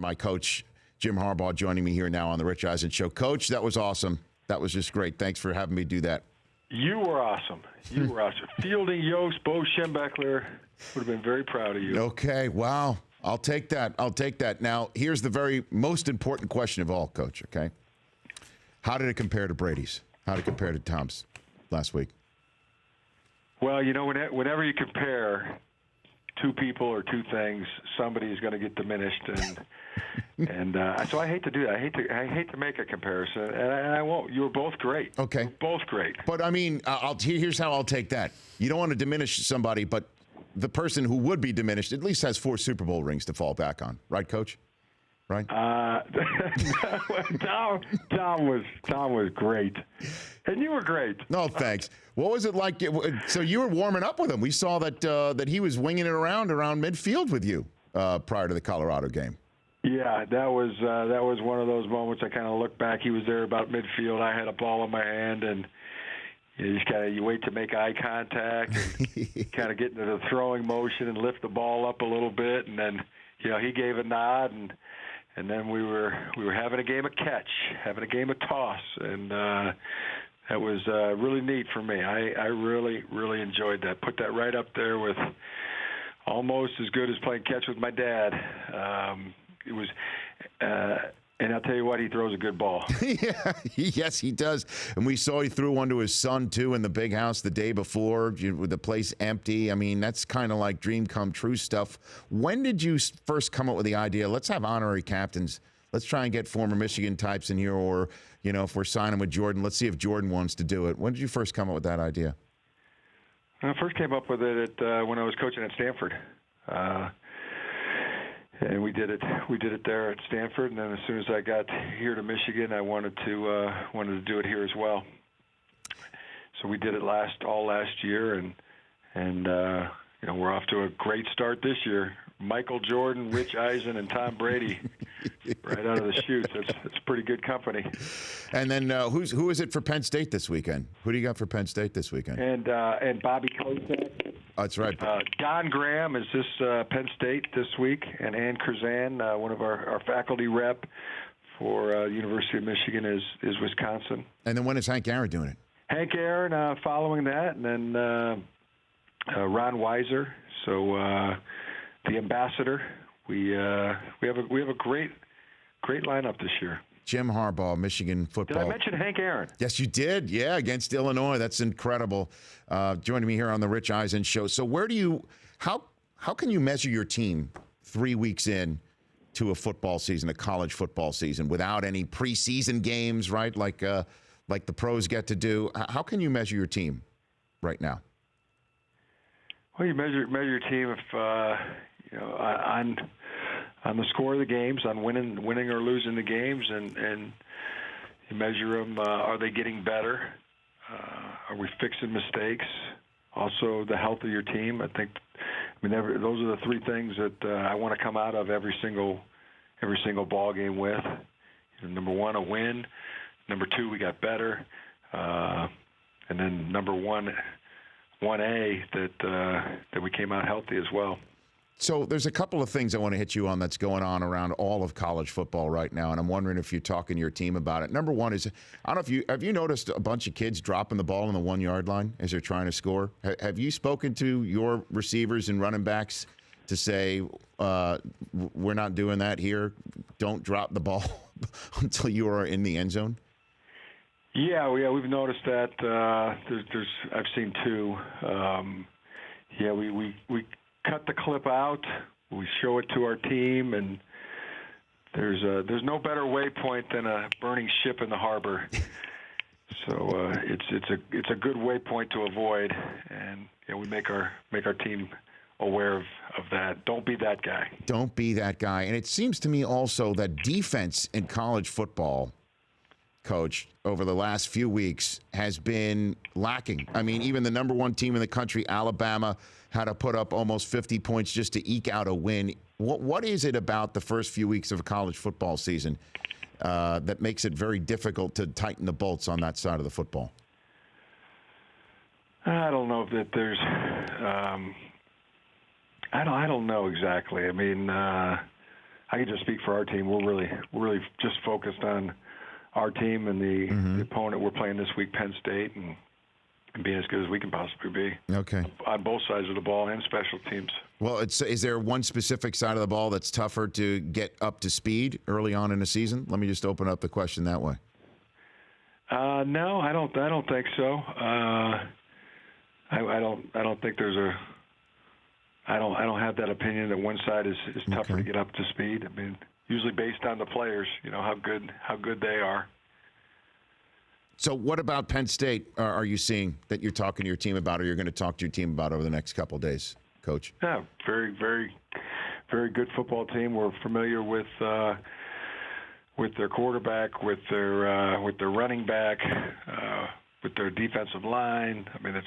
my coach, Jim Harbaugh, joining me here now on the Rich Eisen Show. Coach, that was awesome. That was just great. Thanks for having me do that. You were awesome. You were awesome. Fielding Yost, Bo Schembechler would have been very proud of you. Okay, wow. I'll take that. I'll take that. Now, here's the very most important question of all, Coach, okay? How did it compare to Brady's? How did it compare to Tom's last week? Well, you know, whenever you compare two people or two things, somebody is going to get diminished, and so I hate to do that. I hate to make a comparison, and I won't. You were both great. Okay, you were both great. But I mean, here's how I'll take that. You don't want to diminish somebody, but the person who would be diminished at least has 4 Super Bowl rings to fall back on, right, Coach? Right? Tom was great, and you were great. No, thanks. What was it like? So you were warming up with him. We saw that he was winging it around midfield with you prior to the Colorado game. Yeah, that was one of those moments. I kind of look back. He was there about midfield. I had a ball in my hand, and you wait to make eye contact, and kind of get into the throwing motion and lift the ball up a little bit, and then he gave a nod, and then we were having a game of catch, having a game of toss, and that was really neat for me. I really, really enjoyed that. Put that right up there with almost as good as playing catch with my dad. It was, and I'll tell you what, he throws a good ball. Yeah, yes, he does. And we saw he threw one to his son, too, in the big house the day before with the place empty. I mean, that's kind of like dream come true stuff. When did you first come up with the idea, let's have honorary captains? Let's try and get former Michigan types in here, or, if we're signing with Jordan, let's see if Jordan wants to do it. When did you first come up with that idea? I first came up with it when I was coaching at Stanford. And we did it there at Stanford, and then as soon as I got here to Michigan, I wanted to do it here as well. So we did it all last year, and we're off to a great start this year. Michael Jordan, Rich Eisen, and Tom Brady, right out of the chute. That's pretty good company. And then who is it for Penn State this weekend? Who do you got for Penn State this weekend? And Bobby Kosak. That's right. Don Graham is this Penn State this week, and Ann Curzan, one of our faculty rep for University of Michigan, is Wisconsin. And then when is Hank Aaron doing it? Hank Aaron following that, and then Ron Weiser. So the ambassador. We have a great lineup this year. Jim Harbaugh, Michigan football. Did I mention Hank Aaron? Yes, you did. Yeah, against Illinois. That's incredible. Joining me here on the Rich Eisen Show. So how can you measure your team 3 weeks in to a football season, a college football season, without any preseason games, right? Like the pros get to do. How can you measure your team right now? Well, you measure your team if on the score of the games, on winning or losing the games, and you measure them. Are they getting better? Are we fixing mistakes? Also, the health of your team. Those are the 3 things that I want to come out of every single ball game with. Number 1, a win. Number 2, we got better, and then number 1A that we came out healthy as well. So there's a couple of things I want to hit you on that's going on around all of college football right now, and I'm wondering if you're talking to your team about it. Number 1 is, I don't know if have you noticed a bunch of kids dropping the ball on the 1-yard line as they're trying to score? Have you spoken to your receivers and running backs to say, we're not doing that here? Don't drop the ball until you are in the end zone? Yeah, we've noticed that. I've seen 2. We cut the clip out. We show it to our team, and there's no better waypoint than a burning ship in the harbor. So it's a good waypoint to avoid, and we make our team aware of that. Don't be that guy. Don't be that guy. And it seems to me also that defense in college football, Coach, over the last few weeks has been lacking. I mean, even the number 1 team in the country, Alabama, had to put up almost 50 points just to eke out a win. What is it about the first few weeks of a college football season that makes it very difficult to tighten the bolts on that side of the football? I don't know that there's I don't know exactly. I mean, I I can just speak for our team. We're really just focused on our team and the opponent we're playing this week, Penn State, and being as good as we can possibly be. Okay. On both sides of the ball and special teams. Well, is there one specific side of the ball that's tougher to get up to speed early on in the season? Let me just open up the question that way. No, I don't think so. I don't think there's a. I don't have that opinion that one side is tougher to get up to speed. I mean, usually based on the players, how good they are. So what about Penn State are you seeing that you're talking to your team about, or you're going to talk to your team about over the next couple of days, Coach? Yeah, very, very, very good football team. We're familiar with their quarterback, with their running back, with their defensive line. I mean,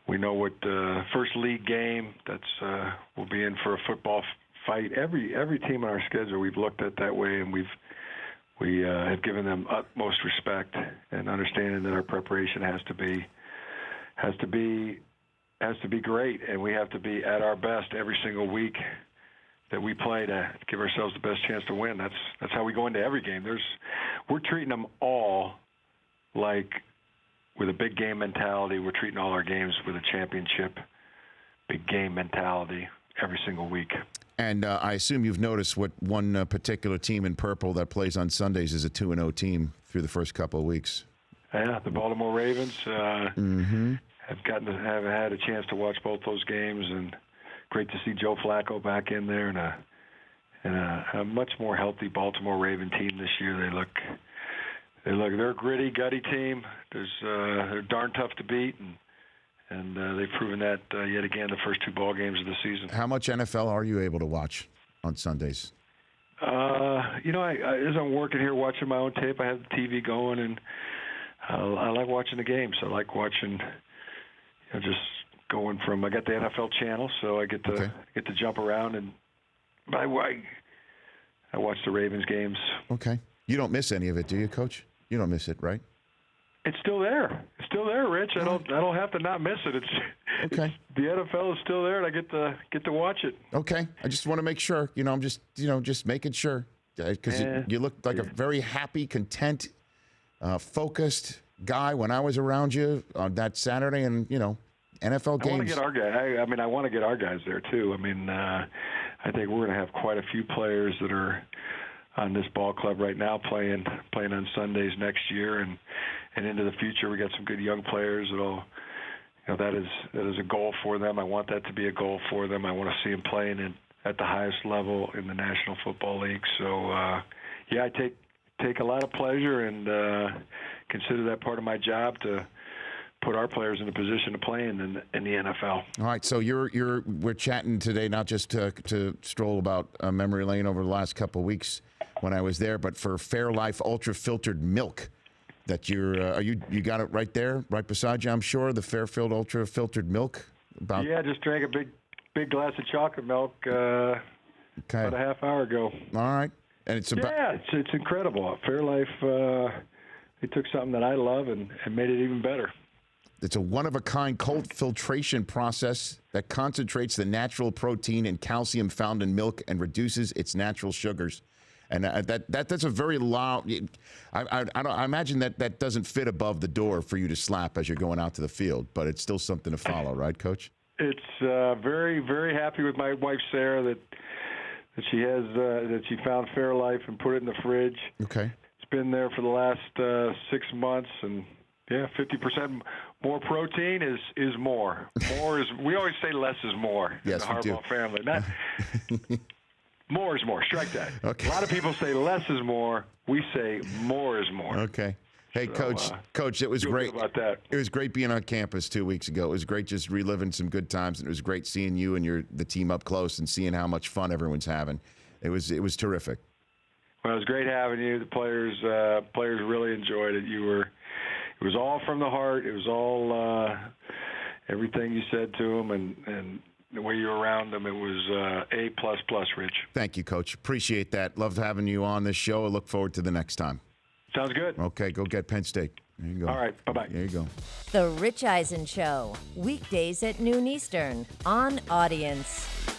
we know what first league game we'll be in for a football fight. Every team on our schedule we've looked at that way, and we have given them utmost respect and understanding that our preparation has to be great, and we have to be at our best every single week that we play to give ourselves the best chance to win. That's how we go into every game. We're treating them all like with a big game mentality. We're treating all our games with a championship, big game mentality every single week. And I assume you've noticed what one particular team in purple that plays on Sundays is a 2-0 team through the first couple of weeks. Yeah, the Baltimore Ravens have had a chance to watch both those games, and great to see Joe Flacco back in there and a much more healthy Baltimore Raven team this year. They're a gritty, gutty team. They're darn tough to beat, and they've proven that yet again the first two ball games of the season. How much NFL are you able to watch on Sundays? As I'm working here watching my own tape, I have the TV going, and I like watching the games. I like watching, just going from. I got the NFL channel, so I get to jump around, and I watch the Ravens games. Okay, you don't miss any of it, do you, Coach? You don't miss it, right? It's still there. It's still there, Rich. I don't have to not miss it. Okay. The NFL is still there, and I get to watch it. Okay. I just want to make sure. I'm just making sure because you look like a very happy, content, focused guy when I was around you on that Saturday, and NFL games. I want to get our guy. I want to get our guys there too. I think we're going to have quite a few players that are on this ball club right now playing on Sundays next year, and into the future. We got some good young players that is a goal for them. I want that to be a goal for them. I want to see them playing at the highest level in the National Football League. So I take a lot of pleasure and consider that part of my job to put our players in a position to play in the NFL. All right, so we're chatting today not just to stroll about memory lane over the last couple of weeks when I was there, but for Fairlife Ultra Filtered Milk. That you got it right there, right beside you, I'm sure, the Fairfield Ultra Filtered Milk. Just drank a big glass of chocolate milk about a half hour ago. All right, and it's it's incredible. Fairlife, they took something that I love and made it even better. It's a one-of-a-kind cold filtration process that concentrates the natural protein and calcium found in milk and reduces its natural sugars. And that's a very loud. I imagine that doesn't fit above the door for you to slap as you're going out to the field, but it's still something to follow, right, Coach? It's very, very happy with my wife Sarah that she found Fairlife and put it in the fridge. Okay. It's been there for the last 6 months, and 50% more protein is more. More is. We always say less is more. Yes, in the Harbaugh family. More is more. Strike that. Okay. A lot of people say less is more. We say more is more. Okay. Hey, so, Coach, it was great. About that. It was great being on campus 2 weeks ago. It was great just reliving some good times, and it was great seeing you and the team up close and seeing how much fun everyone's having. It was terrific. Well, it was great having you. The players really enjoyed it. It was all from the heart. It was all everything you said to them, and the way you were around them, it was A++, Rich. Thank you, Coach. Appreciate that. Love having you on this show. I look forward to the next time. Sounds good. Okay, go get Penn State. There you go. All right, bye-bye. There you go. The Rich Eisen Show, weekdays at noon Eastern on Audience.